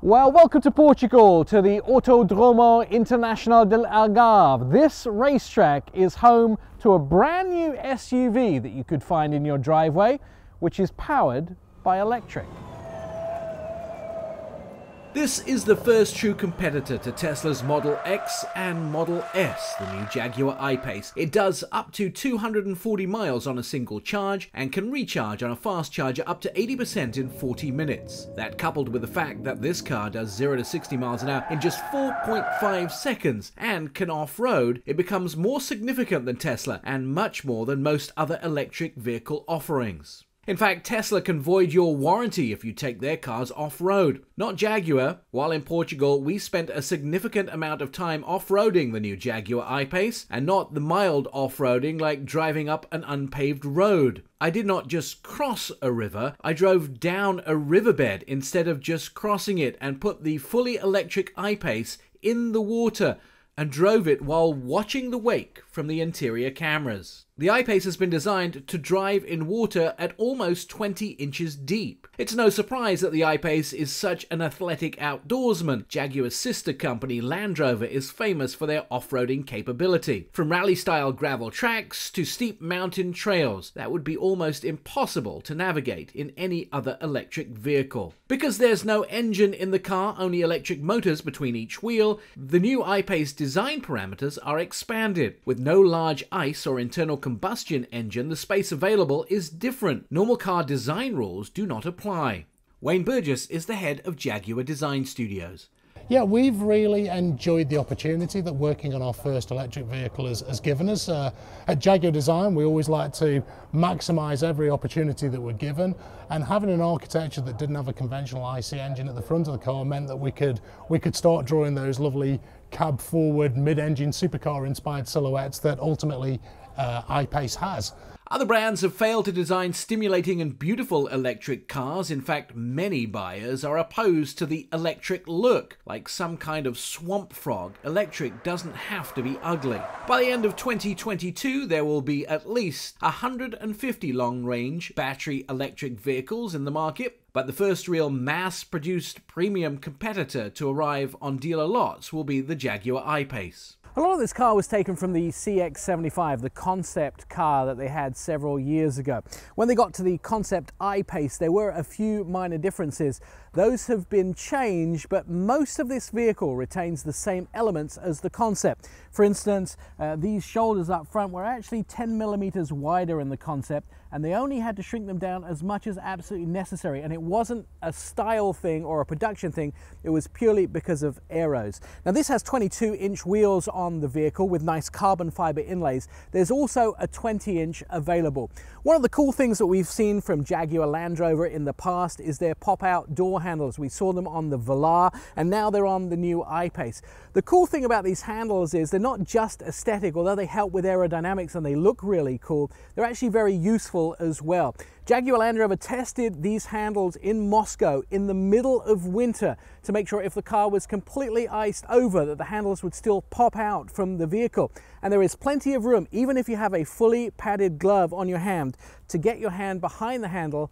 Well, welcome to Portugal, to the Autodromo Internacional del Algarve. This racetrack is home to a brand new SUV that you could find in your driveway, which is powered by electric. This is the first true competitor to Tesla's Model X and Model S, the new Jaguar I-Pace. It does up to 240 miles on a single charge and can recharge on a fast charger up to 80% in 40 minutes. That, coupled with the fact that this car does 0 to 60 miles an hour in just 4.5 seconds and can off-road, it becomes more significant than Tesla and much more than most other electric vehicle offerings. In fact, Tesla can void your warranty if you take their cars off-road. Not Jaguar. While in Portugal, we spent a significant amount of time off-roading the new Jaguar I-Pace, and not the mild off-roading like driving up an unpaved road. I did not just cross a river, I drove down a riverbed instead of just crossing it, and put the fully electric I-Pace in the water and drove it while watching the wake from the interior cameras. The I-Pace has been designed to drive in water at almost 20 inches deep. It's no surprise that the I-Pace is such an athletic outdoorsman. Jaguar's sister company Land Rover is famous for their off-roading capability. From rally-style gravel tracks to steep mountain trails that would be almost impossible to navigate in any other electric vehicle. Because there's no engine in the car, only electric motors between each wheel, the new I-Pace design parameters are expanded. With no large ICE or internal combustion engine, the space available is different. Normal car design rules do not apply. Wayne Burgess is the head of Jaguar Design Studios. Yeah, we've really enjoyed the opportunity that working on our first electric vehicle has given us. At Jaguar Design, we always like to maximise every opportunity that we're given, and having an architecture that didn't have a conventional IC engine at the front of the car meant that we could start drawing those lovely cab forward, mid-engine supercar inspired silhouettes that ultimately I-Pace has. Other brands have failed to design stimulating and beautiful electric cars. In fact, many buyers are opposed to the electric look. Like some kind of swamp frog, electric doesn't have to be ugly. By the end of 2022, there will be at least 150 long-range battery electric vehicles in the market. But the first real mass-produced premium competitor to arrive on dealer lots will be the Jaguar I-Pace. A lot of this car was taken from the CX-75, the concept car that they had several years ago. When they got to the concept I-Pace, there were a few minor differences. Those have been changed, but most of this vehicle retains the same elements as the concept. For instance, these shoulders up front were actually 10 millimeters wider in the concept, and they only had to shrink them down as much as absolutely necessary. And it wasn't a style thing or a production thing, it was purely because of aeros. Now this has 22-inch wheels on the vehicle with nice carbon fiber inlays. There's also a 20-inch available. One of the cool things that we've seen from Jaguar Land Rover in the past is their pop-out door handles. We saw them on the Velar, and now they're on the new I-Pace. The cool thing about these handles is they're not just aesthetic, although they help with aerodynamics and they look really cool, they're actually very useful as well. Jaguar Land Rover tested these handles in Moscow in the middle of winter to make sure if the car was completely iced over that the handles would still pop out from the vehicle. And there is plenty of room, even if you have a fully padded glove on your hand, to get your hand behind the handle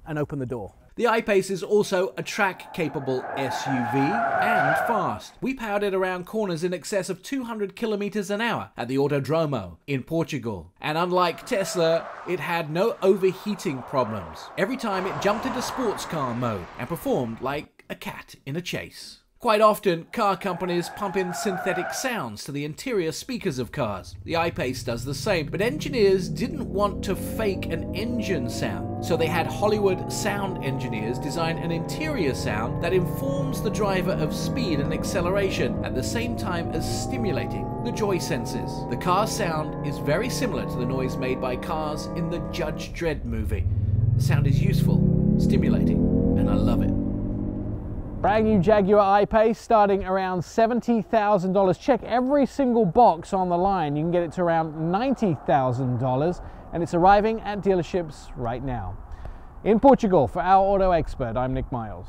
and open the door. The I-Pace is also a track-capable SUV and fast. We powered it around corners in excess of 200 kilometers an hour at the Autodromo in Portugal. And unlike Tesla, it had no overheating problems every time it jumped into sports car mode and performed like a cat in a chase. Quite often, car companies pump in synthetic sounds to the interior speakers of cars. The I-Pace does the same, but engineers didn't want to fake an engine sound. So they had Hollywood sound engineers design an interior sound that informs the driver of speed and acceleration at the same time as stimulating the joy senses. The car's sound is very similar to the noise made by cars in the Judge Dredd movie. The sound is useful, stimulating, and I love it. Brand new Jaguar I-Pace starting around $70,000. Check every single box on the line. You can get it to around $90,000, and it's arriving at dealerships right now. In Portugal, for our auto expert, I'm Nick Miles.